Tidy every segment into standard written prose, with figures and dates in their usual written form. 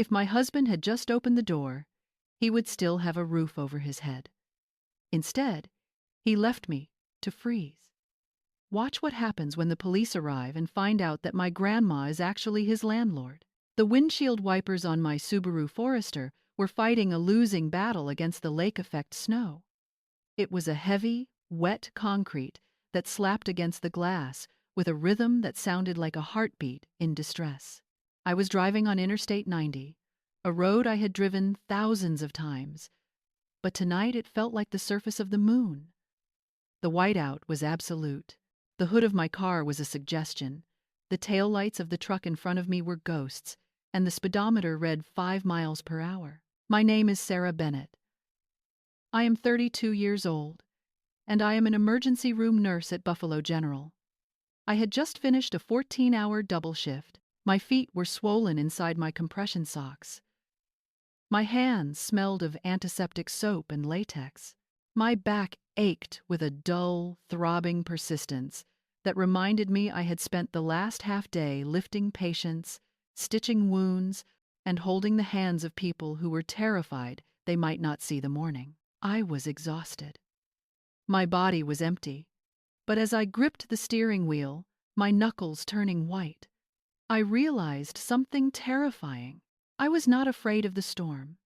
If my husband had just opened the door, he would still have a roof over his head. Instead, he left me to freeze. Watch what happens when the police arrive and find out that my grandma is actually his landlord. The windshield wipers on my Subaru Forester were fighting a losing battle against the lake-effect snow. It was a heavy, wet concrete that slapped against the glass with a rhythm that sounded like a heartbeat in distress. I was driving on Interstate 90, a road I had driven thousands of times, but tonight it felt like the surface of the moon. The whiteout was absolute. The hood of my car was a suggestion. The taillights of the truck in front of me were ghosts, and the speedometer read 5 miles per hour. My name is Sarah Bennett. I am 32 years old, and I am an emergency room nurse at Buffalo General. I had just finished a 14-hour double shift. My feet were swollen inside my compression socks. My hands smelled of antiseptic soap and latex. My back ached with a dull, throbbing persistence that reminded me I had spent the last half-day lifting patients, stitching wounds, and holding the hands of people who were terrified they might not see the morning. I was exhausted. My body was empty, but as I gripped the steering wheel, my knuckles turning white, I realized something terrifying. I was not afraid of the storm.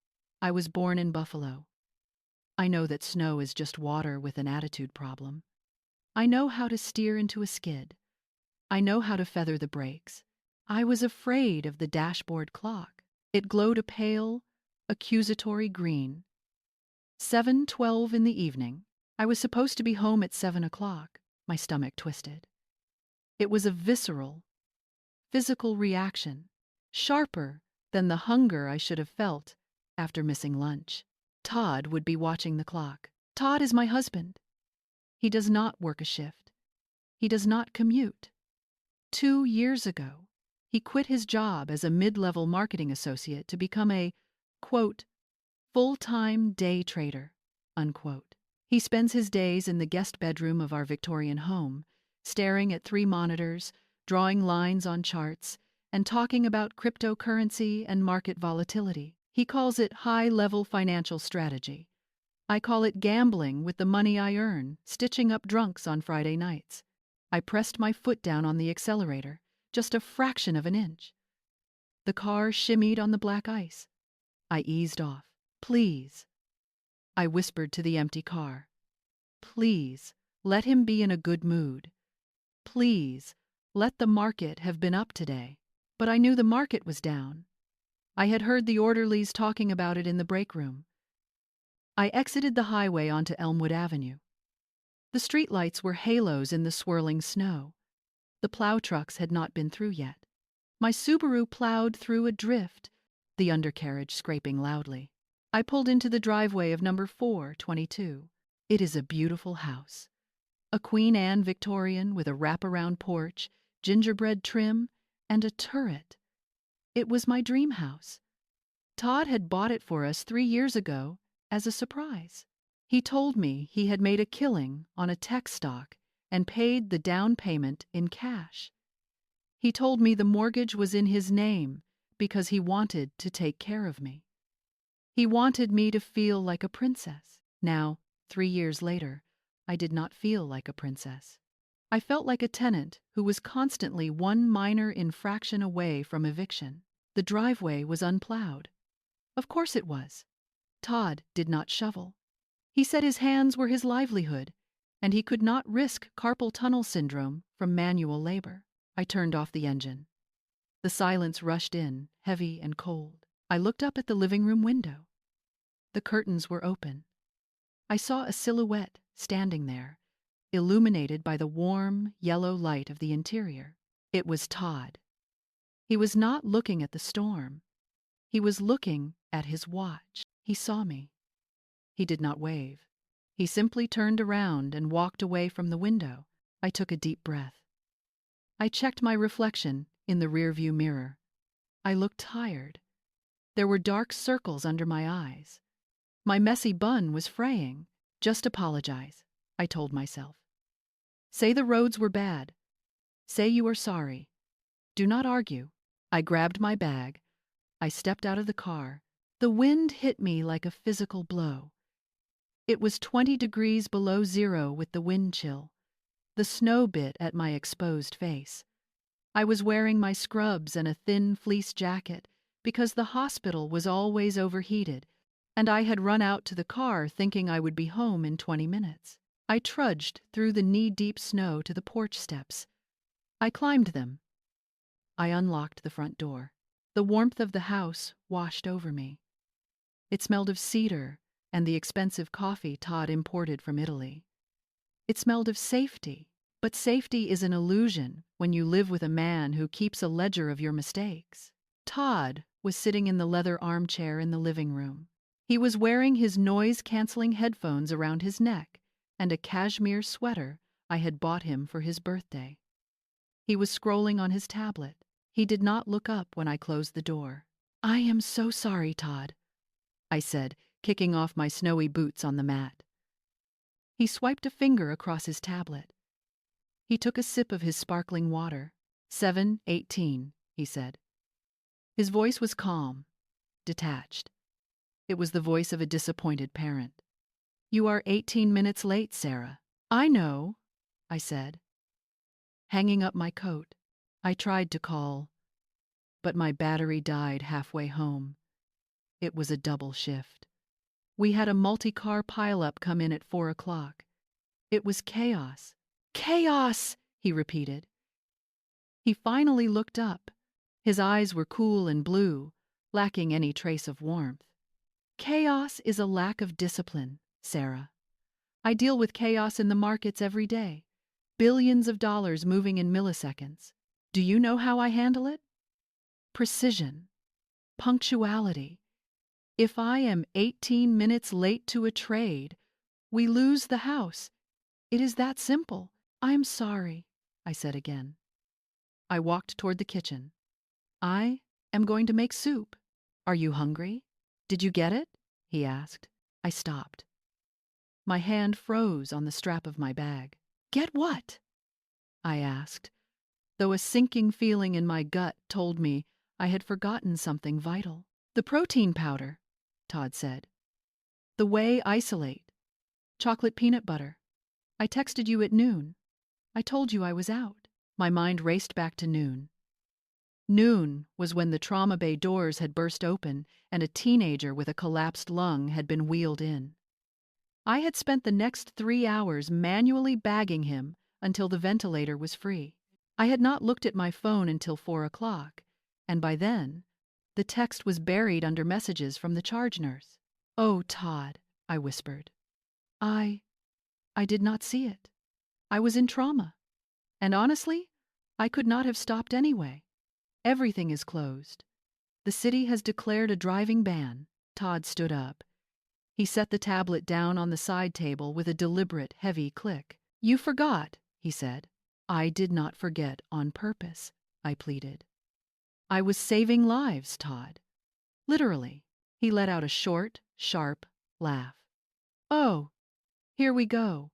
I was born in Buffalo. I know that snow is just water with an attitude problem. I know how to steer into a skid. I know how to feather the brakes. I was afraid of the dashboard clock. It glowed a pale, accusatory green. 7:12 in the evening. I was supposed to be home at 7 o'clock. My stomach twisted. It was a visceral, physical reaction, sharper than the hunger I should have felt after missing lunch. Todd would be watching the clock. Todd is my husband. He does not work a shift. He does not commute. 2 years ago, he quit his job as a mid-level marketing associate to become a, quote, full-time day trader, unquote. He spends his days in the guest bedroom of our Victorian home, staring at 3 monitors, drawing lines on charts, and talking about cryptocurrency and market volatility. He calls it high-level financial strategy. I call it gambling with the money I earn, stitching up drunks on Friday nights. I pressed my foot down on the accelerator, just a fraction of an inch. The car shimmied on the black ice. I eased off. Please. I whispered to the empty car. Please, let him be in a good mood. Please, let the market have been up today. But I knew the market was down. I had heard the orderlies talking about it in the break room. I exited the highway onto Elmwood Avenue. The streetlights were halos in the swirling snow. The plow trucks had not been through yet. My Subaru plowed through a drift, the undercarriage scraping loudly. I pulled into the driveway of number 422. It is a beautiful house. A Queen Anne Victorian with a wraparound porch, gingerbread trim, and a turret. It was my dream house. Todd had bought it for us 3 years ago as a surprise. He told me he had made a killing on a tech stock and paid the down payment in cash. He told me the mortgage was in his name because he wanted to take care of me. He wanted me to feel like a princess. Now, 3 years later, I did not feel like a princess. I felt like a tenant who was constantly one minor infraction away from eviction. The driveway was unplowed. Of course it was. Todd did not shovel. He said his hands were his livelihood, and he could not risk carpal tunnel syndrome from manual labor. I turned off the engine. The silence rushed in, heavy and cold. I looked up at the living room window. The curtains were open. I saw a silhouette standing there, illuminated by the warm, yellow light of the interior. It was Todd. He was not looking at the storm. He was looking at his watch. He saw me. He did not wave. He simply turned around and walked away from the window. I took a deep breath. I checked my reflection in the rearview mirror. I looked tired. There were dark circles under my eyes. My messy bun was fraying. Just apologize, I told myself. Say the roads were bad. Say you are sorry. Do not argue. I grabbed my bag. I stepped out of the car. The wind hit me like a physical blow. It was 20 degrees below zero with the wind chill. The snow bit at my exposed face. I was wearing my scrubs and a thin fleece jacket because the hospital was always overheated, and I had run out to the car thinking I would be home in 20 minutes. I trudged through the knee-deep snow to the porch steps. I climbed them. I unlocked the front door. The warmth of the house washed over me. It smelled of cedar and the expensive coffee Todd imported from Italy. It smelled of safety, but safety is an illusion when you live with a man who keeps a ledger of your mistakes. Todd was sitting in the leather armchair in the living room. He was wearing his noise-canceling headphones around his neck and a cashmere sweater I had bought him for his birthday. He was scrolling on his tablet. He did not look up when I closed the door. "I am so sorry, Todd," I said, kicking off my snowy boots on the mat. He swiped a finger across his tablet. He took a sip of his sparkling water. 7:18, he said. His voice was calm, detached. It was the voice of a disappointed parent. "You are 18 minutes late, Sarah." "I know," I said. Hanging up my coat, I tried to call, but my battery died halfway home. It was a double shift. We had a multi-car pileup come in at 4 o'clock. It was chaos. "Chaos!" he repeated. He finally looked up. His eyes were cool and blue, lacking any trace of warmth. "Chaos is a lack of discipline, Sarah. I deal with chaos in the markets every day. Billions of dollars moving in milliseconds. Do you know how I handle it? Precision. Punctuality. If I am 18 minutes late to a trade, we lose the house. It is that simple." "I'm sorry," I said again. I walked toward the kitchen. "I am going to make soup. Are you hungry? Did you get it?" he asked. I stopped. My hand froze on the strap of my bag. "Get what?" I asked, though a sinking feeling in my gut told me I had forgotten something vital. "The protein powder," Todd said. "The whey isolate. Chocolate peanut butter. I texted you at noon. I told you I was out." My mind raced back to noon. Noon was when the trauma bay doors had burst open and a teenager with a collapsed lung had been wheeled in. I had spent the next 3 hours manually bagging him until the ventilator was free. I had not looked at my phone until 4 o'clock, and by then, the text was buried under messages from the charge nurse. "Oh, Todd," I whispered. I did not see it. I was in trauma. And honestly, I could not have stopped anyway. Everything is closed. The city has declared a driving ban." Todd stood up. He set the tablet down on the side table with a deliberate, heavy click. "You forgot," he said. "I did not forget on purpose," I pleaded. "I was saving lives, Todd. Literally." He let out a short, sharp laugh. "Oh, here we go.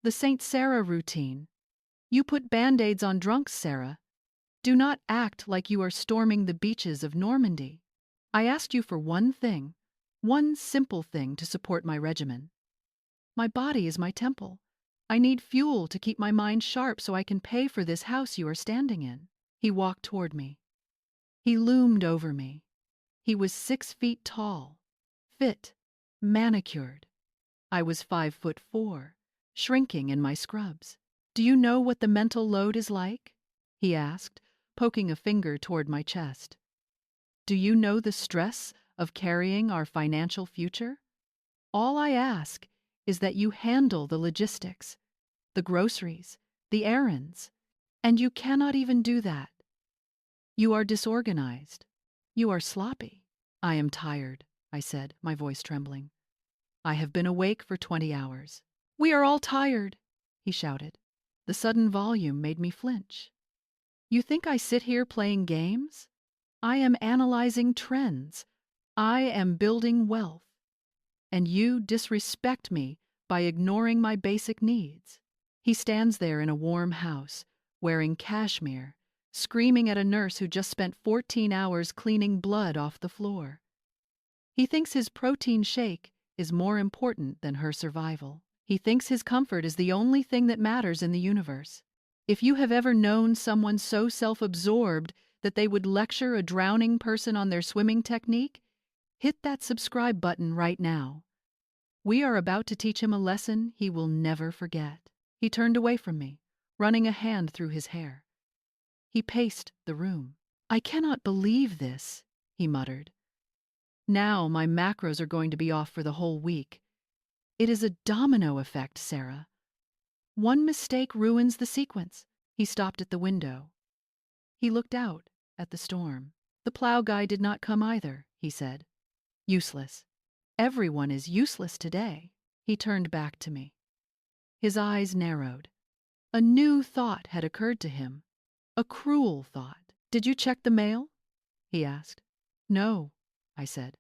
The St. Sarah routine. You put Band-Aids on drunks, Sarah. Do not act like you are storming the beaches of Normandy. I asked you for one thing, one simple thing to support my regimen. My body is my temple. I need fuel to keep my mind sharp so I can pay for this house you are standing in." He walked toward me. He loomed over me. He was 6 feet tall, fit, manicured. I was 5'4", shrinking in my scrubs. "Do you know what the mental load is like?" he asked, poking a finger toward my chest. "Do you know the stress of carrying our financial future? All I ask is that you handle the logistics, the groceries, the errands, and you cannot even do that. You are disorganized. You are sloppy." "I am tired," I said, my voice trembling. "I have been awake for 20 hours. "We are all tired," he shouted. The sudden volume made me flinch. "You think I sit here playing games? I am analyzing trends. I am building wealth. And you disrespect me by ignoring my basic needs." He stands there in a warm house, wearing cashmere, screaming at a nurse who just spent 14 hours cleaning blood off the floor. He thinks his protein shake is more important than her survival. He thinks his comfort is the only thing that matters in the universe. If you have ever known someone so self-absorbed that they would lecture a drowning person on their swimming technique, hit that subscribe button right now. We are about to teach him a lesson he will never forget. He turned away from me, running a hand through his hair. He paced the room. "I cannot believe this," he muttered. "Now my macros are going to be off for the whole week. It is a domino effect, Sarah. One mistake ruins the sequence." He stopped at the window. He looked out at the storm. "The plow guy did not come either," he said. "Useless. Everyone is useless today." He turned back to me. His eyes narrowed. A new thought had occurred to him. A cruel thought. "Did you check the mail?" he asked. "No," I said.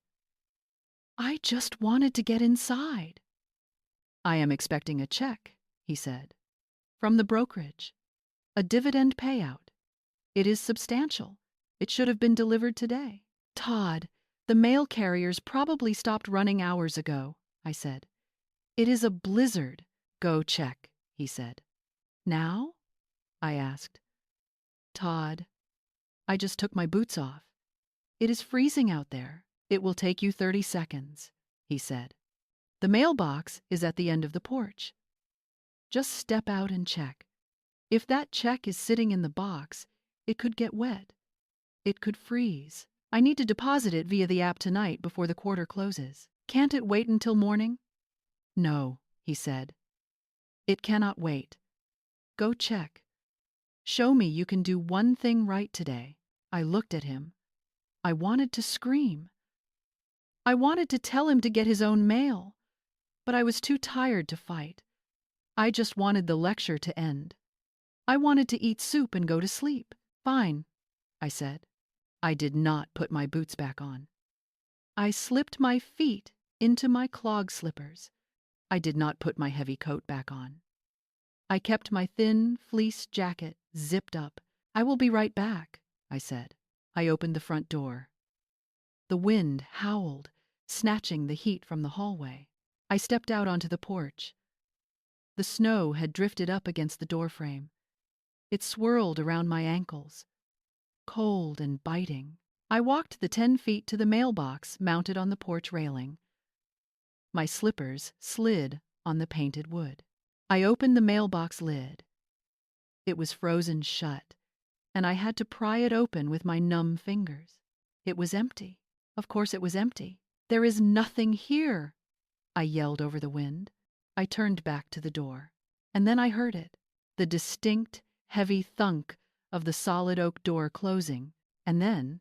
"I just wanted to get inside." "I am expecting a check," he said. "From the brokerage. A dividend payout. It is substantial. It should have been delivered today." "Todd, the mail carriers probably stopped running hours ago," I said. "It is a blizzard." "Go check," he said. "Now?" I asked. "Todd, I just took my boots off. It is freezing out there. It will take you 30 seconds, he said. "The mailbox is at the end of the porch. Just step out and check. If that check is sitting in the box, it could get wet. It could freeze. I need to deposit it via the app tonight before the quarter closes. Can't it wait until morning?" "No," he said. "It cannot wait. Go check. Show me you can do one thing right today." I looked at him. I wanted to scream. I wanted to tell him to get his own mail, but I was too tired to fight. I just wanted the lecture to end. I wanted to eat soup and go to sleep. "Fine," I said. I did not put my boots back on. I slipped my feet into my clog slippers. I did not put my heavy coat back on. I kept my thin fleece jacket zipped up. "I will be right back," I said. I opened the front door. The wind howled, snatching the heat from the hallway. I stepped out onto the porch. The snow had drifted up against the doorframe. It swirled around my ankles, cold and biting. I walked the 10 feet to the mailbox mounted on the porch railing. My slippers slid on the painted wood. I opened the mailbox lid. It was frozen shut, and I had to pry it open with my numb fingers. It was empty. Of course it was empty. "There is nothing here," I yelled over the wind. I turned back to the door, and then I heard it, the distinct, heavy thunk of the solid oak door closing, and then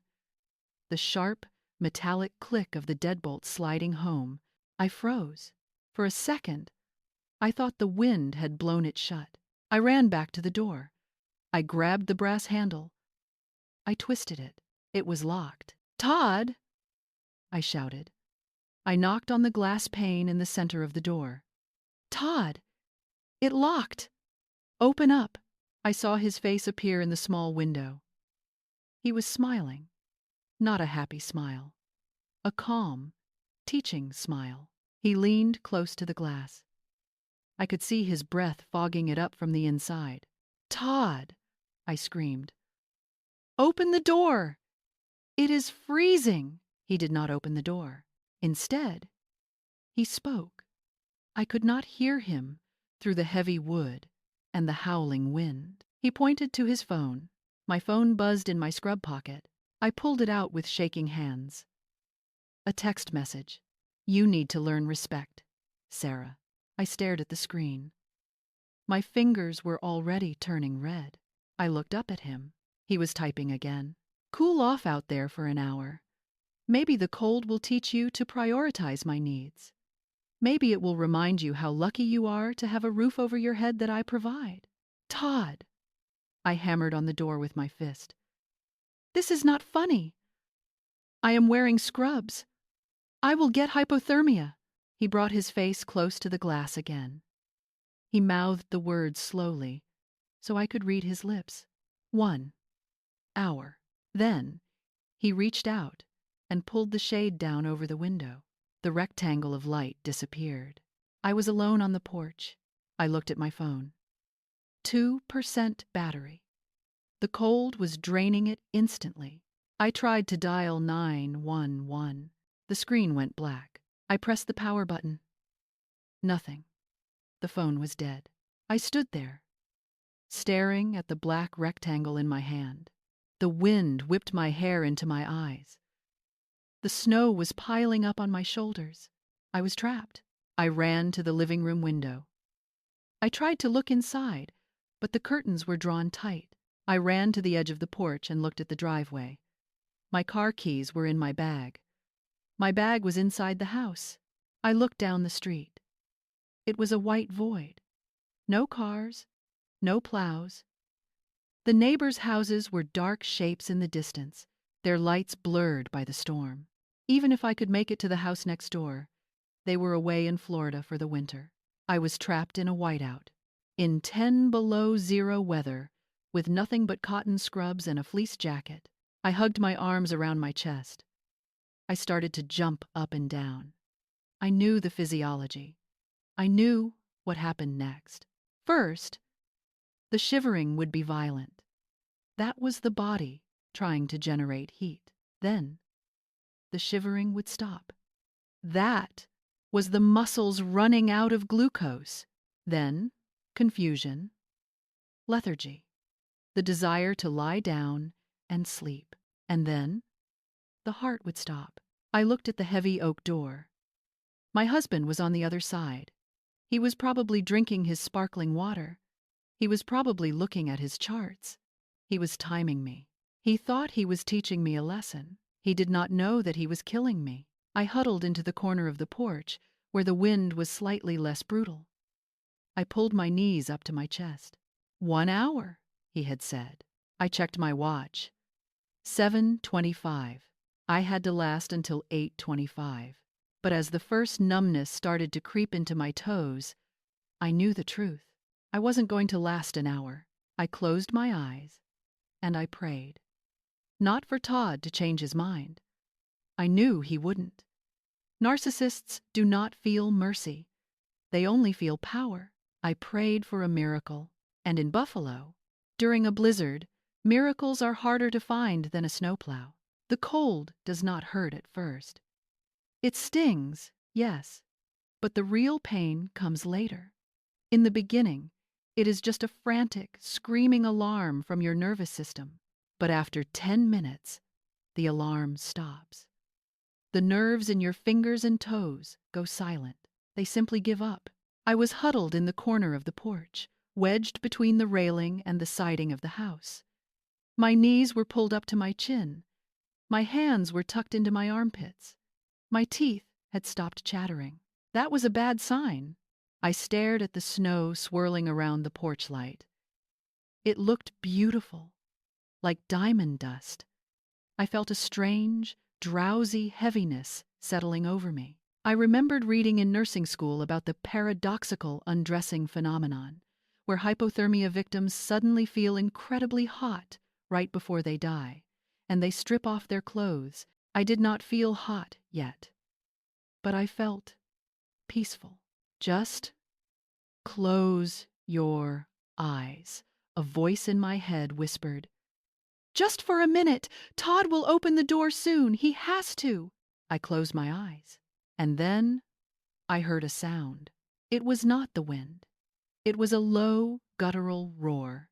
the sharp, metallic click of the deadbolt sliding home. I froze. For a second, I thought the wind had blown it shut. I ran back to the door. I grabbed the brass handle. I twisted it. It was locked. "Todd!" I shouted. I knocked on the glass pane in the center of the door. "Todd! It locked! Open up!" I saw his face appear in the small window. He was smiling. Not a happy smile. A calm, teaching smile. He leaned close to the glass. I could see his breath fogging it up from the inside. "Todd!" I screamed. "Open the door! It is freezing!" He did not open the door. Instead, he spoke. I could not hear him through the heavy wood and the howling wind. He pointed to his phone. My phone buzzed in my scrub pocket. I pulled it out with shaking hands. A text message. "You need to learn respect, Sarah." I stared at the screen. My fingers were already turning red. I looked up at him. He was typing again. "Cool off out there for an hour. Maybe the cold will teach you to prioritize my needs. Maybe it will remind you how lucky you are to have a roof over your head that I provide." "Todd!" I hammered on the door with my fist. "This is not funny. I am wearing scrubs. I will get hypothermia." He brought his face close to the glass again. He mouthed the words slowly, so I could read his lips. 1. hour. Then, he reached out and pulled the shade down over the window. The rectangle of light disappeared. I was alone on the porch. I looked at my phone. 2% battery. The cold was draining it instantly. I tried to dial 911. The screen went black. I pressed the power button. Nothing. The phone was dead. I stood there, staring at the black rectangle in my hand. The wind whipped my hair into my eyes. The snow was piling up on my shoulders. I was trapped. I ran to the living room window. I tried to look inside, but the curtains were drawn tight. I ran to the edge of the porch and looked at the driveway. My car keys were in my bag. My bag was inside the house. I looked down the street. It was a white void. No cars, no plows. The neighbors' houses were dark shapes in the distance, their lights blurred by the storm. Even if I could make it to the house next door, they were away in Florida for the winter. I was trapped in a whiteout, in 10 below zero weather, with nothing but cotton scrubs and a fleece jacket. I hugged my arms around my chest. I started to jump up and down. I knew the physiology. I knew what happened next. First, the shivering would be violent. That was the body trying to generate heat. Then, the shivering would stop. That was the muscles running out of glucose. Then, confusion, lethargy, the desire to lie down and sleep. And then, the heart would stop. I looked at the heavy oak door. My husband was on the other side. He was probably drinking his sparkling water. He was probably looking at his charts. He was timing me. He thought he was teaching me a lesson. He did not know that he was killing me. I huddled into the corner of the porch, where the wind was slightly less brutal. I pulled my knees up to my chest. 1 hour, he had said. I checked my watch. 7:25. I had to last until 8:25. But as the first numbness started to creep into my toes, I knew the truth. I wasn't going to last an hour. I closed my eyes, and I prayed. Not for Todd to change his mind. I knew he wouldn't. Narcissists do not feel mercy. They only feel power. I prayed for a miracle. And in Buffalo, during a blizzard, miracles are harder to find than a snowplow. The cold does not hurt at first. It stings, yes, but the real pain comes later. In the beginning, it is just a frantic, screaming alarm from your nervous system. But after 10 minutes, the alarm stops. The nerves in your fingers and toes go silent. They simply give up. I was huddled in the corner of the porch, wedged between the railing and the siding of the house. My knees were pulled up to my chin. My hands were tucked into my armpits. My teeth had stopped chattering. That was a bad sign. I stared at the snow swirling around the porch light. It looked beautiful, like diamond dust. I felt a strange, drowsy heaviness settling over me. I remembered reading in nursing school about the paradoxical undressing phenomenon, where hypothermia victims suddenly feel incredibly hot right before they die, and they strip off their clothes. I did not feel hot yet, but I felt peaceful. Just close your eyes, a voice in my head whispered. Just for a minute. Todd will open the door soon. He has to. I closed my eyes, and then I heard a sound. It was not the wind. It was a low, guttural roar,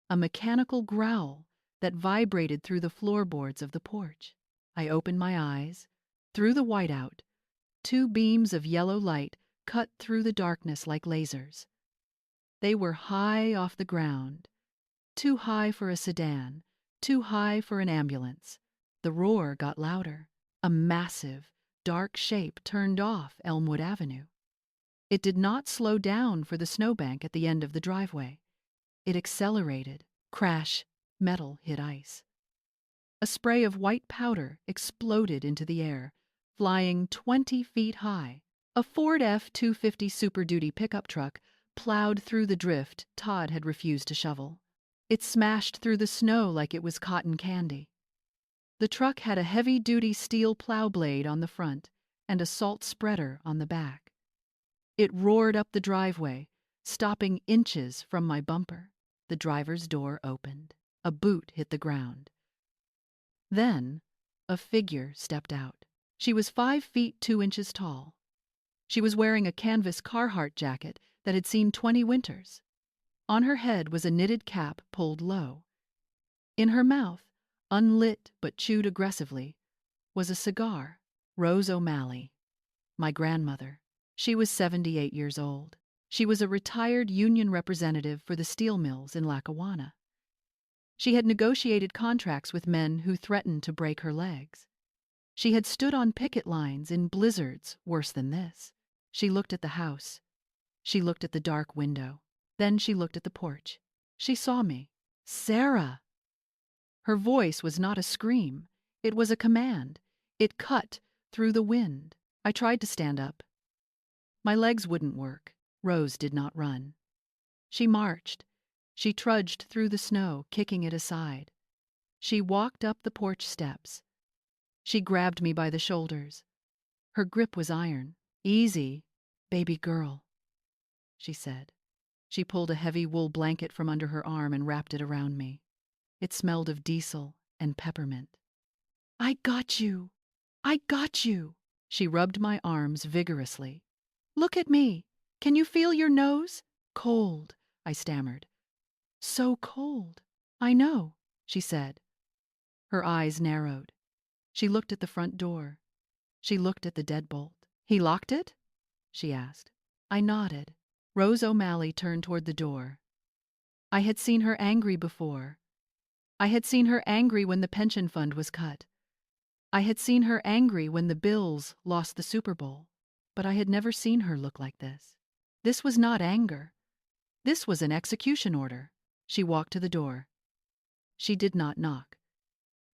a mechanical growl that vibrated through the floorboards of the porch. I opened my eyes. Through the whiteout, 2 beams of yellow light cut through the darkness like lasers. They were high off the ground, too high for a sedan, too high for an ambulance. The roar got louder. A massive, dark shape turned off Elmwood Avenue. It did not slow down for the snowbank at the end of the driveway. It accelerated. Crash, metal hit ice. A spray of white powder exploded into the air, flying 20 feet high. A Ford F-250 Super Duty pickup truck plowed through the drift Todd had refused to shovel. It smashed through the snow like it was cotton candy. The truck had a heavy-duty steel plow blade on the front and a salt spreader on the back. It roared up the driveway, stopping inches from my bumper. The driver's door opened. A boot hit the ground. Then, a figure stepped out. She was 5 feet 2 inches tall. She was wearing a canvas Carhartt jacket that had seen 20 winters. On her head was a knitted cap pulled low. In her mouth, unlit but chewed aggressively, was a cigar. Rose O'Malley, my grandmother. She was 78 years old. She was a retired union representative for the steel mills in Lackawanna. She had negotiated contracts with men who threatened to break her legs. She had stood on picket lines in blizzards worse than this. She looked at the house. She looked at the dark window. Then she looked at the porch. She saw me. "Sarah!" Her voice was not a scream. It was a command. It cut through the wind. I tried to stand up. My legs wouldn't work. Rose did not run. She marched. She trudged through the snow, kicking it aside. She walked up the porch steps. She grabbed me by the shoulders. Her grip was iron. "Easy, baby girl," she said. She pulled a heavy wool blanket from under her arm and wrapped it around me. It smelled of diesel and peppermint. "I got you! I got you!" She rubbed my arms vigorously. "Look at me. Can you feel your nose?" "Cold," I stammered. "So cold." "I know," she said. Her eyes narrowed. She looked at the front door. She looked at the deadbolt. "He locked it?" she asked. I nodded. Rose O'Malley turned toward the door. I had seen her angry before. I had seen her angry when the pension fund was cut. I had seen her angry when the Bills lost the Super Bowl. But I had never seen her look like this. This was not anger. This was an execution order. She walked to the door. She did not knock.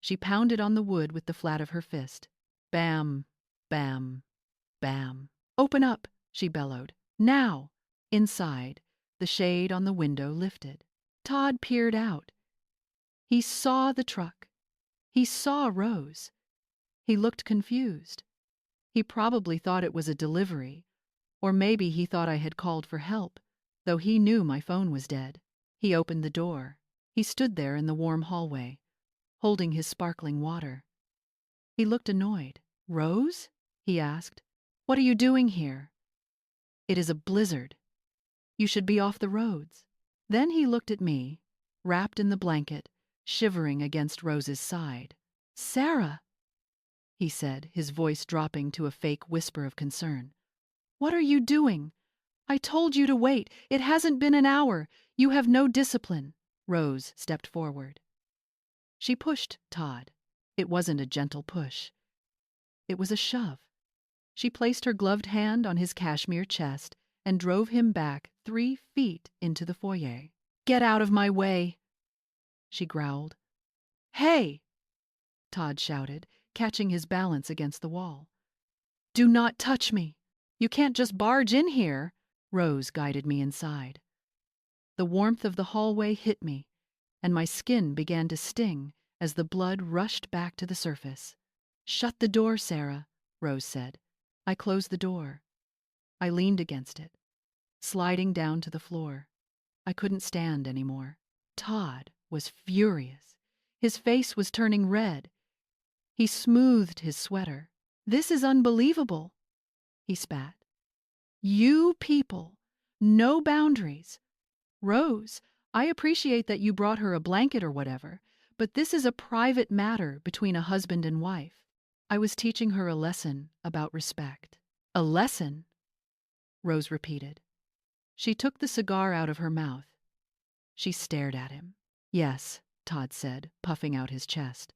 She pounded on the wood with the flat of her fist. Bam, bam, bam. "Open up," she bellowed. "Now!" Inside, the shade on the window lifted. Todd peered out. He saw the truck. He saw Rose. He looked confused. He probably thought it was a delivery, or maybe he thought I had called for help, though he knew my phone was dead. He opened the door. He stood there in the warm hallway, holding his sparkling water. He looked annoyed. "Rose?" he asked. "What are you doing here?" "It is a blizzard. You should be off the roads." Then he looked at me, wrapped in the blanket, shivering against Rose's side. "Sarah," he said, his voice dropping to a fake whisper of concern. "What are you doing? I told you to wait. It hasn't been an hour. You have no discipline." Rose stepped forward. She pushed Todd. It wasn't a gentle push. It was a shove. She placed her gloved hand on his cashmere chest and drove him back 3 feet into the foyer. "Get out of my way," she growled. "Hey!" Todd shouted, catching his balance against the wall. "Do not touch me. You can't just barge in here." Rose guided me inside. The warmth of the hallway hit me, and my skin began to sting as the blood rushed back to the surface. "Shut the door, Sarah," Rose said. I closed the door. I leaned against it, sliding down to the floor. I couldn't stand anymore. Todd was furious. His face was turning red. He smoothed his sweater. "This is unbelievable," he spat. "You people, no boundaries. Rose, I appreciate that you brought her a blanket or whatever, but this is a private matter between a husband and wife." I was teaching her a lesson about respect. "A lesson?" Rose repeated. She took the cigar out of her mouth. She stared at him. "Yes," Todd said, puffing out his chest.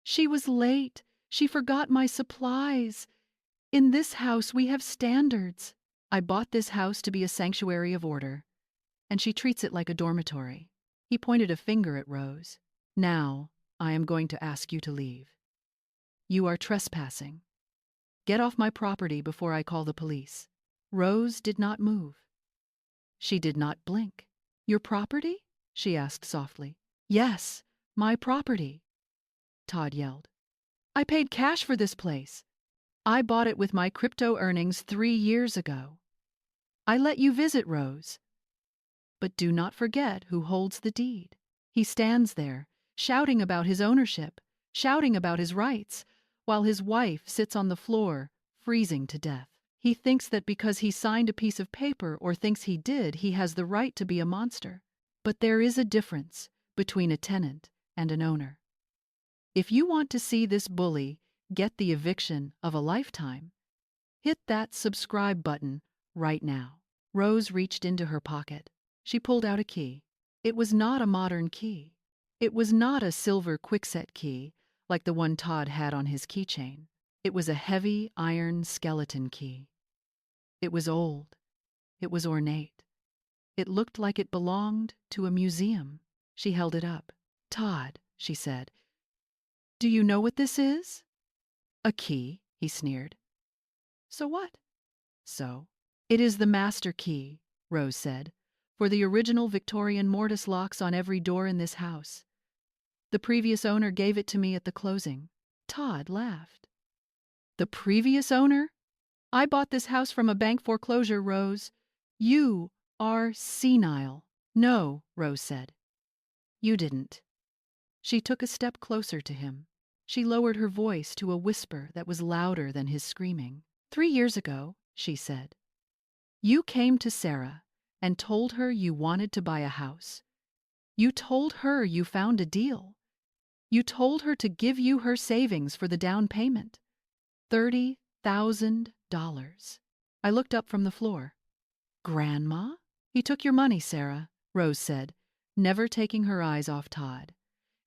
"She was late. She forgot my supplies. In this house we have standards. I bought this house to be a sanctuary of order, and she treats it like a dormitory." He pointed a finger at Rose. "Now, I am going to ask you to leave. You are trespassing. Get off my property before I call the police." Rose did not move. She did not blink. "Your property?" she asked softly. Yes, my property, Todd yelled. I paid cash for this place. I bought it with my crypto earnings 3 years ago. I let you visit, Rose. But do not forget who holds the deed. He stands there, shouting about his ownership, shouting about his rights, while his wife sits on the floor, freezing to death. He thinks that because he signed a piece of paper or thinks he did, he has the right to be a monster. But there is a difference between a tenant and an owner. If you want to see this bully get the eviction of a lifetime, hit that subscribe button right now. Rose reached into her pocket. She pulled out a key. It was not a modern key. It was not a silver quickset key like the one Todd had on his keychain. It was a heavy iron skeleton key. It was old. It was ornate. It looked like it belonged to a museum. She held it up. Todd, she said, do you know what this is? A key, he sneered. So what? So, it is the master key, Rose said, for the original Victorian mortise locks on every door in this house. The previous owner gave it to me at the closing. Todd laughed. The previous owner? I bought this house from a bank foreclosure, Rose. You are senile. No, Rose said. You didn't. She took a step closer to him. She lowered her voice to a whisper that was louder than his screaming. 3 years ago, she said, you came to Sarah and told her you wanted to buy a house. You told her you found a deal. You told her to give you her savings for the down payment. $30,000. I looked up from the floor. Grandma? He took your money, Sarah, Rose said, never taking her eyes off Todd.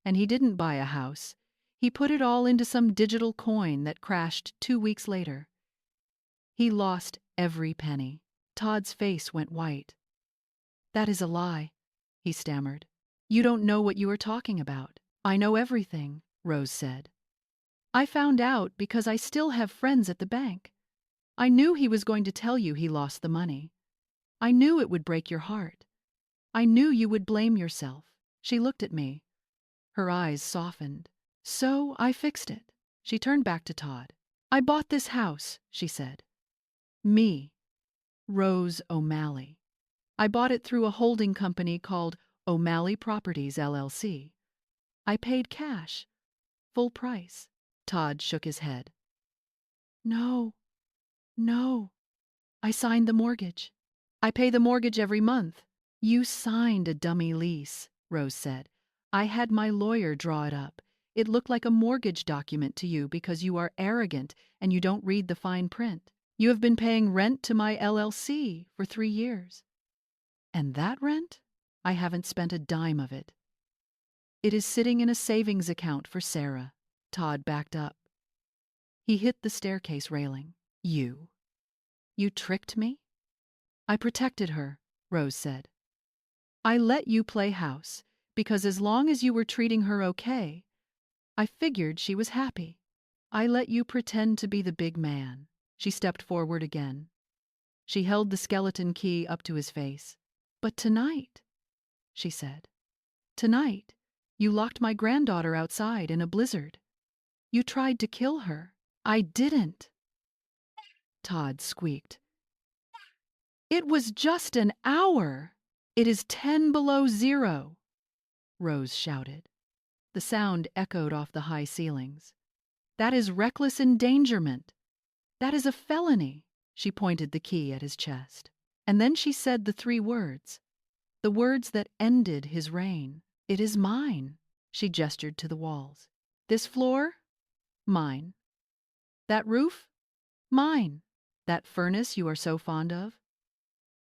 And he didn't buy a house. He put it all into some digital coin that crashed 2 weeks later. He lost every penny. Todd's face went white. That is a lie, he stammered. You don't know what you are talking about. I know everything, Rose said. I found out because I still have friends at the bank. I knew he was going to tell you he lost the money. I knew it would break your heart. I knew you would blame yourself. She looked at me. Her eyes softened. So I fixed it. She turned back to Todd. I bought this house, she said. Me, Rose O'Malley. I bought it through a holding company called O'Malley Properties, LLC. I paid cash, full price. Todd shook his head. No. I signed the mortgage. I pay the mortgage every month. You signed a dummy lease, Rose said. I had my lawyer draw it up. It looked like a mortgage document to you because you are arrogant and you don't read the fine print. You have been paying rent to my LLC for 3 years. And that rent? I haven't spent a dime of it. It is sitting in a savings account for Sarah. Todd backed up. He hit the staircase railing. You tricked me? I protected her, Rose said. I let you play house because as long as you were treating her okay, I figured she was happy. I let you pretend to be the big man. She stepped forward again. She held the skeleton key up to his face. But tonight, she said, tonight, you locked my granddaughter outside in a blizzard. You tried to kill her. I didn't. Todd squeaked. It was just an hour. It is 10 below zero, Rose shouted. The sound echoed off the high ceilings. That is reckless endangerment. That is a felony. She pointed the key at his chest. And then she said the 3 words, the words that ended his reign. It is mine. She gestured to the walls. This floor? Mine. That roof? Mine. That furnace you are so fond of?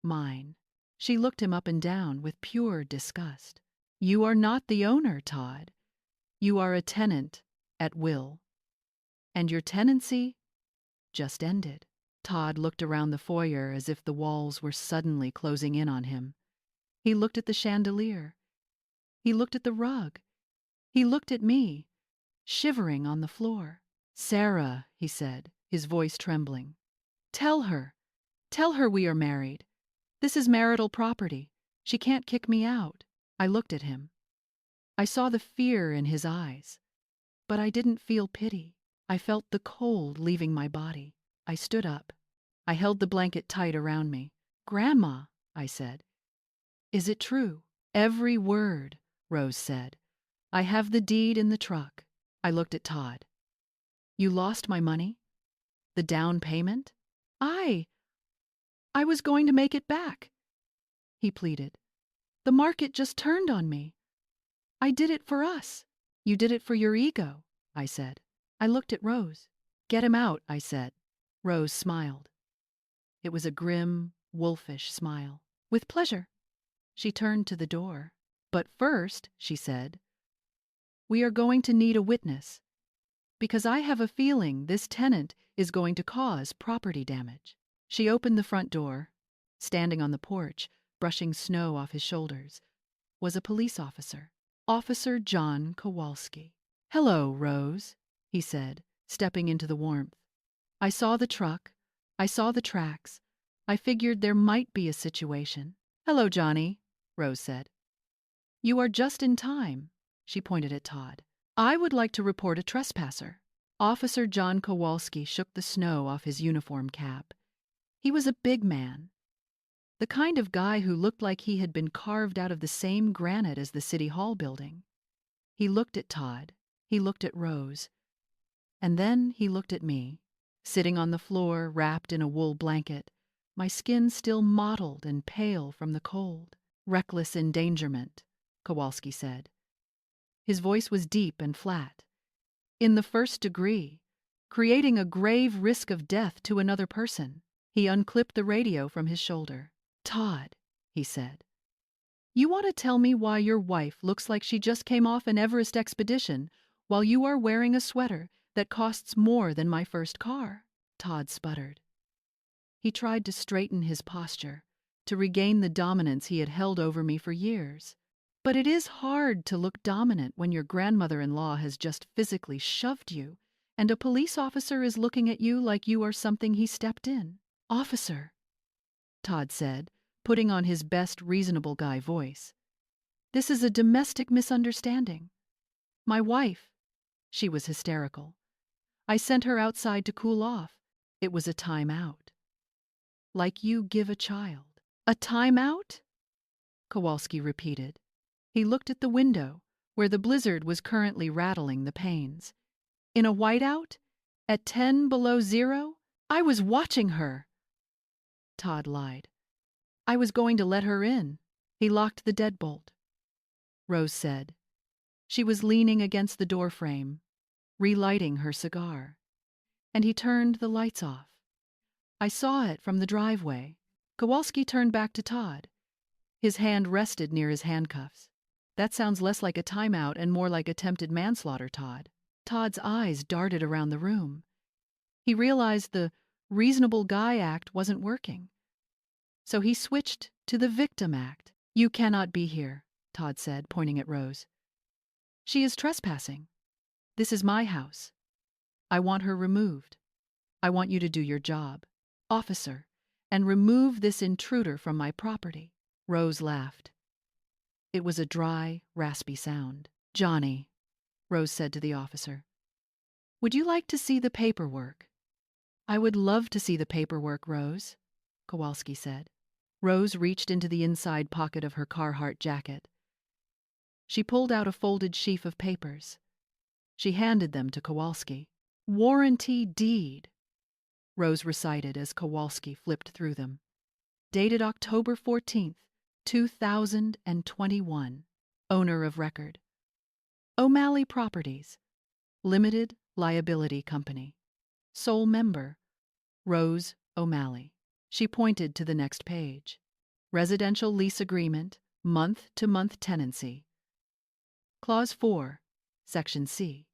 Mine. She looked him up and down with pure disgust. You are not the owner, Todd. You are a tenant at will. And your tenancy just ended. Todd looked around the foyer as if the walls were suddenly closing in on him. He looked at the chandelier. He looked at the rug. He looked at me, shivering on the floor. Sarah, he said, his voice trembling. Tell her we are married. This is marital property. She can't kick me out. I looked at him. I saw the fear in his eyes, but I didn't feel pity. I felt the cold leaving my body. I stood up. I held the blanket tight around me. "Grandma," I said, "is it true?" "Every word," Rose said. "I have the deed in the truck." I looked at Todd. "You lost my money? The down payment?" I was going to make it back," he pleaded. "The market just turned on me. I did it for us." "You did it for your ego," I said. I looked at Rose. "Get him out," I said. Rose smiled. It was a grim, wolfish smile. "With pleasure." She turned to the door. "But first," she said, "we are going to need a witness, because I have a feeling this tenant is going to cause property damage." She opened the front door. Standing on the porch, brushing snow off his shoulders, was a police officer, Officer John Kowalski. "Hello, Rose," he said, stepping into the warmth. "I saw the truck. I saw the tracks. I figured there might be a situation." "Hello, Johnny," Rose said. "You are just in time." She pointed at Todd. "I would like to report a trespasser." Officer John Kowalski shook the snow off his uniform cap. He was a big man, the kind of guy who looked like he had been carved out of the same granite as the City Hall building. He looked at Todd. He looked at Rose. And then he looked at me, sitting on the floor wrapped in a wool blanket, my skin still mottled and pale from the cold. "Reckless endangerment," Kowalski said. His voice was deep and flat. "In the first degree, creating a grave risk of death to another person." He unclipped the radio from his shoulder. "Todd," he said, "you want to tell me why your wife looks like she just came off an Everest expedition while you are wearing a sweater that costs more than my first car?" Todd sputtered. He tried to straighten his posture, to regain the dominance he had held over me for years. "But it is hard to look dominant when your grandmother-in-law has just physically shoved you, and a police officer is looking at you like you are something he stepped in." "Officer," Todd said, putting on his best reasonable guy voice, "this is a domestic misunderstanding. My wife, she was hysterical. I sent her outside to cool off. It was a time out. Like you give a child." "A time out?" Kowalski repeated. He looked at the window, where the blizzard was currently rattling the panes. "In a whiteout? At 10 below zero? I was watching her." Todd lied. "I was going to let her in." He locked the deadbolt. Rose said. She was leaning against the doorframe, relighting her cigar. And he turned the lights off. "I saw it from the driveway." Kowalski turned back to Todd. His hand rested near his handcuffs. "That sounds less like a timeout and more like attempted manslaughter, Todd." Todd's eyes darted around the room. He realized the reasonable guy act wasn't working. So he switched to the victim act. "You cannot be here," Todd said, pointing at Rose. "She is trespassing. This is my house. I want her removed. I want you to do your job, officer, and remove this intruder from my property." Rose laughed. It was a dry, raspy sound. "Johnny," Rose said to the officer, "would you like to see the paperwork?" "I would love to see the paperwork, Rose," Kowalski said. Rose reached into the inside pocket of her Carhartt jacket. She pulled out a folded sheaf of papers. She handed them to Kowalski. "Warranty deed," Rose recited as Kowalski flipped through them. "Dated October 14th, 2021. Owner of record, O'Malley Properties, Limited Liability Company. Sole member, Rose O'Malley." She pointed to the next page. "Residential lease agreement, month-to-month tenancy. Clause 4, Section C.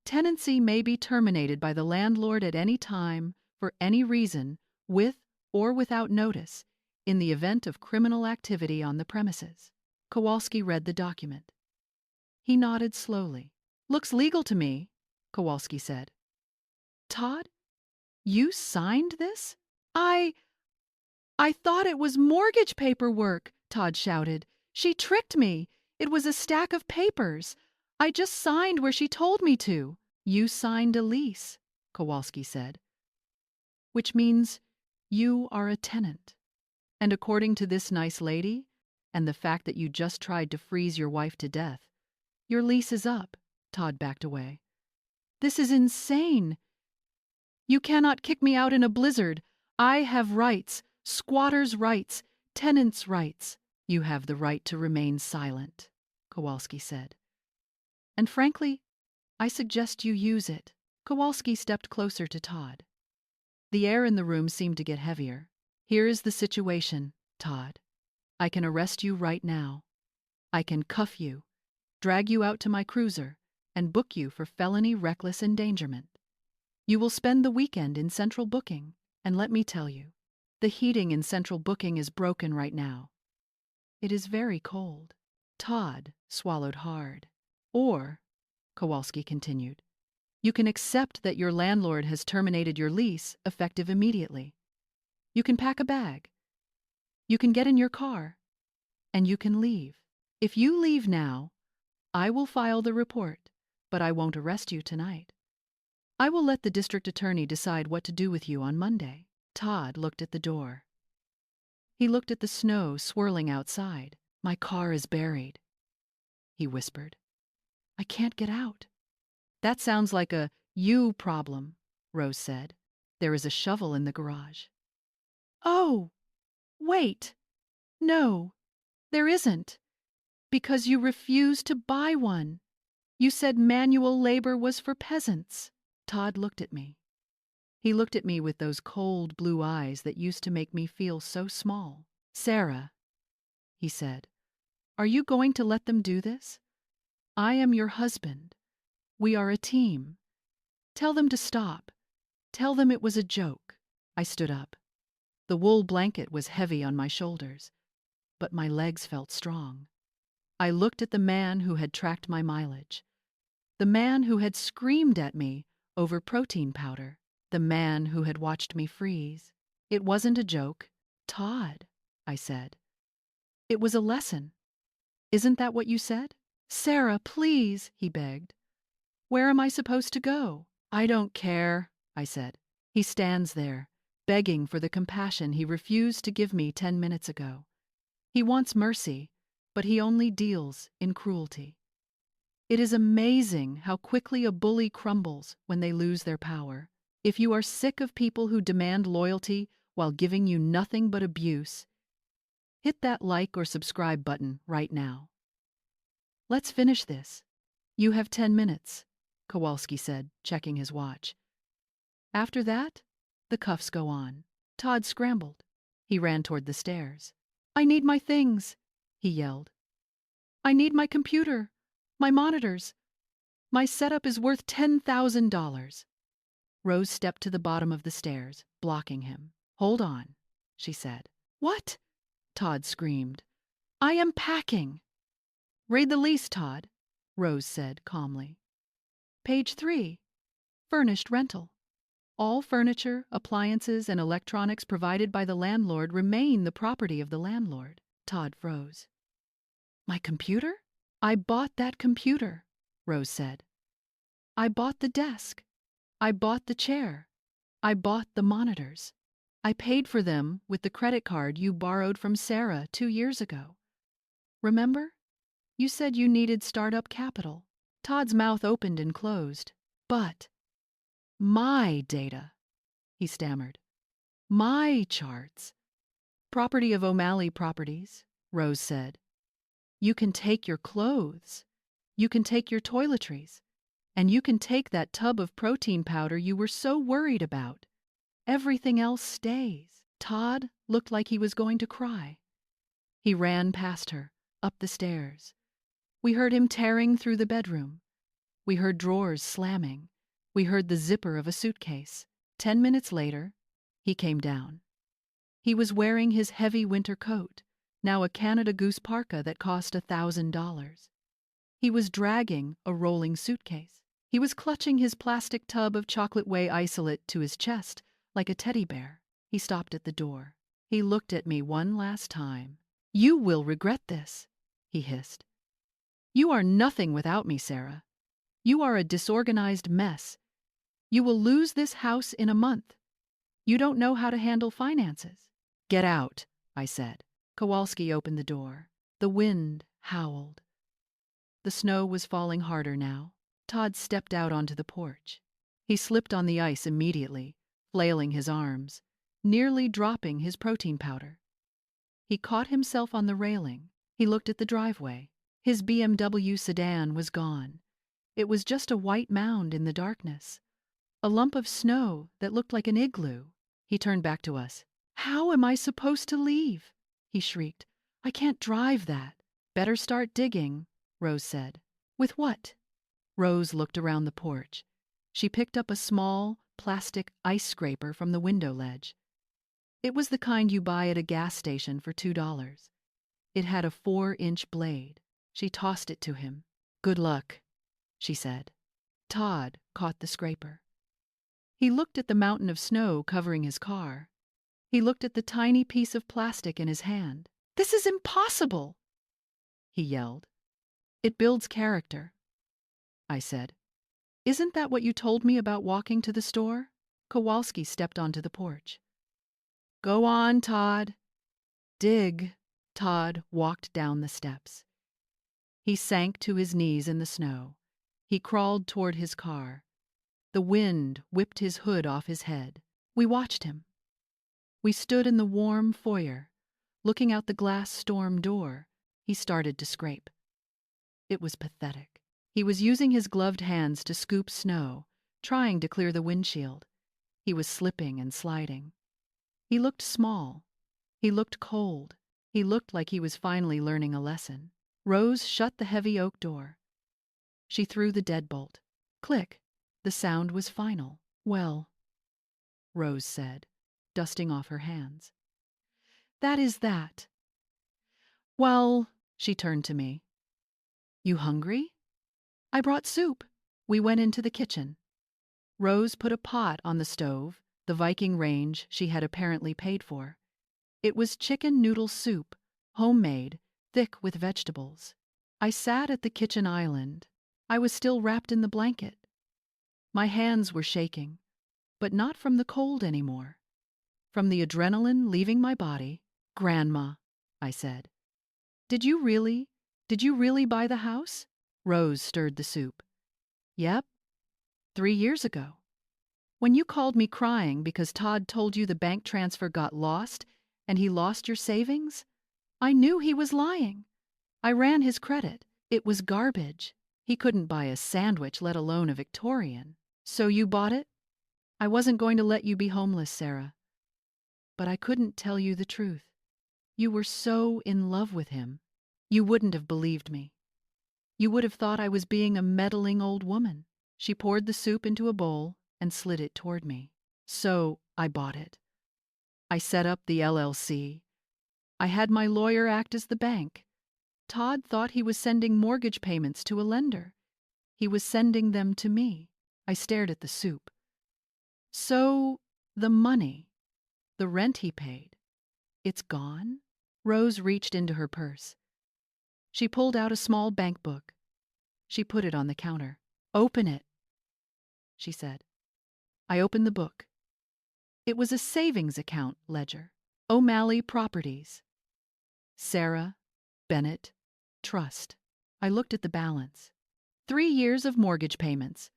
Tenancy may be terminated by the landlord at any time, for any reason, with or without notice, in the event of criminal activity on the premises." Kowalski read the document. He nodded slowly. "Looks legal to me," Kowalski said. "Todd, you signed this?" I thought it was mortgage paperwork," Todd shouted. "She tricked me. It was a stack of papers. I just signed where she told me to." "You signed a lease," Kowalski said, "which means you are a tenant. And according to this nice lady, and the fact that you just tried to freeze your wife to death, your lease is up." Todd backed away. "This is insane. You cannot kick me out in a blizzard. I have rights, squatters' rights, tenants' rights." "You have the right to remain silent," Kowalski said. "And frankly, I suggest you use it." Kowalski stepped closer to Todd. The air in the room seemed to get heavier. "Here is the situation, Todd. I can arrest you right now. I can cuff you, drag you out to my cruiser, and book you for felony reckless endangerment. You will spend the weekend in central booking, and let me tell you, the heating in central booking is broken right now. It is very cold." Todd swallowed hard. "Or," Kowalski continued, "you can accept that your landlord has terminated your lease, effective immediately. You can pack a bag. You can get in your car. And you can leave. If you leave now, I will file the report, but I won't arrest you tonight. I will let the district attorney decide what to do with you on Monday." Todd looked at the door. He looked at the snow swirling outside. "My car is buried," he whispered. "I can't get out." "That sounds like a you problem," Rose said. "There is a shovel in the garage." "Oh, wait. No, there isn't. Because you refused to buy one. You said manual labor was for peasants." Todd looked at me. He looked at me with those cold blue eyes that used to make me feel so small. "Sarah," he said, "are you going to let them do this? I am your husband. We are a team. Tell them to stop. Tell them it was a joke." I stood up. The wool blanket was heavy on my shoulders, but my legs felt strong. I looked at the man who had tracked my mileage, the man who had screamed at me over protein powder, the man who had watched me freeze. "It wasn't a joke, Todd," I said. "It was a lesson. Isn't that what you said?" "Sarah, please," he begged. "Where am I supposed to go?" "I don't care," I said. "He stands there, begging for the compassion he refused to give me 10 minutes ago. He wants mercy, but he only deals in cruelty. It is amazing how quickly a bully crumbles when they lose their power. If you are sick of people who demand loyalty while giving you nothing but abuse, hit that like or subscribe button right now. Let's finish this. You have 10 minutes, Kowalski said, checking his watch. After that, the cuffs go on." Todd scrambled. He ran toward the stairs. "I need my things," he yelled. "I need my computer, my monitors. My setup is worth $10,000. Rose stepped to the bottom of the stairs, blocking him. "Hold on," she said. "What?" Todd screamed. "I am packing." "Read the lease, Todd," Rose said calmly. "Page 3, furnished rental. All furniture, appliances, and electronics provided by the landlord remain the property of the landlord." Todd froze. "My computer?" "I bought that computer," Rose said. "I bought the desk. I bought the chair. I bought the monitors. I paid for them with the credit card you borrowed from Sarah 2 years ago. Remember? You said you needed startup capital." Todd's mouth opened and closed. "But my data," he stammered. "My charts." "Property of O'Malley Properties," Rose said. "You can take your clothes. You can take your toiletries. And you can take that tub of protein powder you were so worried about. Everything else stays." Todd looked like he was going to cry. He ran past her, up the stairs. We heard him tearing through the bedroom. We heard drawers slamming. We heard the zipper of a suitcase. 10 minutes later, he came down. He was wearing his heavy winter coat, now a Canada Goose parka that cost $1,000. He was dragging a rolling suitcase. He was clutching his plastic tub of chocolate whey isolate to his chest like a teddy bear. He stopped at the door. He looked at me one last time. "You will regret this," he hissed. You are nothing without me, Sarah. You are a disorganized mess. You will lose this house in a month. You don't know how to handle finances. Get out, I said. Kowalski opened the door. The wind howled. The snow was falling harder now. Todd stepped out onto the porch. He slipped on the ice immediately, flailing his arms, nearly dropping his protein powder. He caught himself on the railing. He looked at the driveway. His BMW sedan was gone. It was just a white mound in the darkness, a lump of snow that looked like an igloo. He turned back to us. "How am I supposed to leave?" he shrieked. "I can't drive that." "Better start digging," Rose said. "With what?" Rose looked around the porch. She picked up a small, plastic ice scraper from the window ledge. It was the kind you buy at a gas station for $2. It had a 4-inch blade. She tossed it to him. "Good luck," she said. Todd caught the scraper. He looked at the mountain of snow covering his car. He looked at the tiny piece of plastic in his hand. "This is impossible!" he yelled. "It builds character," I said. "Isn't that what you told me about walking to the store?" Kowalski stepped onto the porch. "Go on, Todd. Dig." Todd walked down the steps. He sank to his knees in the snow. He crawled toward his car. The wind whipped his hood off his head. We watched him. We stood in the warm foyer, looking out the glass storm door. He started to scrape. It was pathetic. He was using his gloved hands to scoop snow, trying to clear the windshield. He was slipping and sliding. He looked small. He looked cold. He looked like he was finally learning a lesson. Rose shut the heavy oak door. She threw the deadbolt. Click. The sound was final. "Well," Rose said, dusting off her hands. "That is that." "Well," she turned to me. "You hungry?" "I brought soup." We went into the kitchen. Rose put a pot on the stove, the Viking range she had apparently paid for. It was chicken noodle soup, homemade, thick with vegetables. I sat at the kitchen island. I was still wrapped in the blanket. My hands were shaking, but not from the cold anymore. From the adrenaline leaving my body. "Grandma," I said. Did you really buy the house?" Rose stirred the soup. "Yep, 3 years ago. When you called me crying because Todd told you the bank transfer got lost and he lost your savings, I knew he was lying. I ran his credit. It was garbage. He couldn't buy a sandwich, let alone a Victorian. So you bought it? I wasn't going to let you be homeless, Sarah. But I couldn't tell you the truth. You were so in love with him. You wouldn't have believed me. You would have thought I was being a meddling old woman." She poured the soup into a bowl and slid it toward me. "So I bought it. I set up the LLC. I had my lawyer act as the bank. Todd thought he was sending mortgage payments to a lender. He was sending them to me." I stared at the soup. "So the money, the rent he paid, it's gone?" Rose reached into her purse. She pulled out a small bank book. She put it on the counter. "Open it," she said. I opened the book. It was a savings account ledger. O'Malley Properties. Sarah Bennett Trust. I looked at the balance. 3 years of mortgage payments.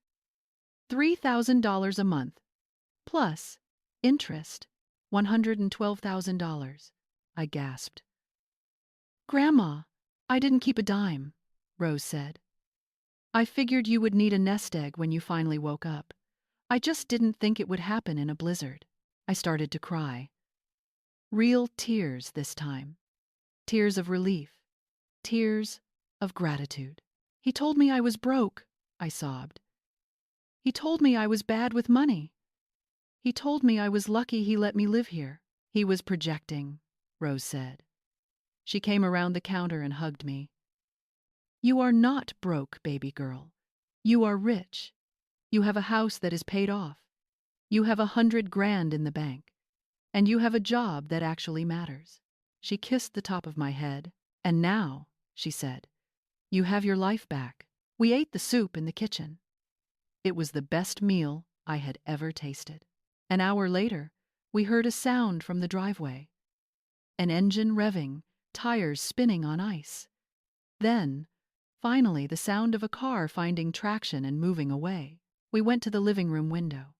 $3,000 a month. Plus interest. $112,000. I gasped. "Grandma, I didn't keep a dime," Rose said. "I figured you would need a nest egg when you finally woke up. I just didn't think it would happen in a blizzard." I started to cry. Real tears this time. Tears of relief. Tears of gratitude. "He told me I was broke," I sobbed. "He told me I was bad with money. He told me I was lucky he let me live here." "He was projecting," Rose said. She came around the counter and hugged me. "You are not broke, baby girl. You are rich. You have a house that is paid off. You have $100,000 in the bank. And you have a job that actually matters." She kissed the top of my head. "And now," she said, You have your life back. We ate the soup in the kitchen. It was the best meal I had ever tasted. An hour later, we heard a sound from the driveway. An engine revving, tires spinning on ice. Then, finally, the sound of a car finding traction and moving away. We went to the living room window.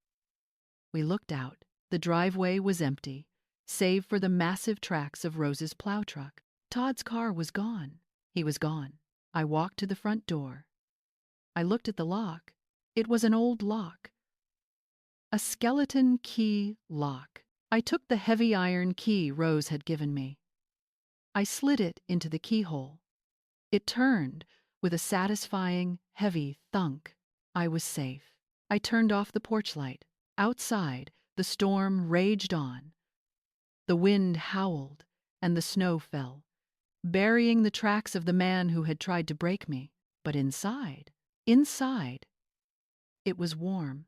We looked out. The driveway was empty, save for the massive tracks of Rose's plow truck. Todd's car was gone. He was gone. I walked to the front door. I looked at the lock. It was an old lock. A skeleton key lock. I took the heavy iron key Rose had given me. I slid it into the keyhole. It turned with a satisfying, heavy thunk. I was safe. I turned off the porch light. Outside, the storm raged on. The wind howled and the snow fell, burying the tracks of the man who had tried to break me. But inside, it was warm.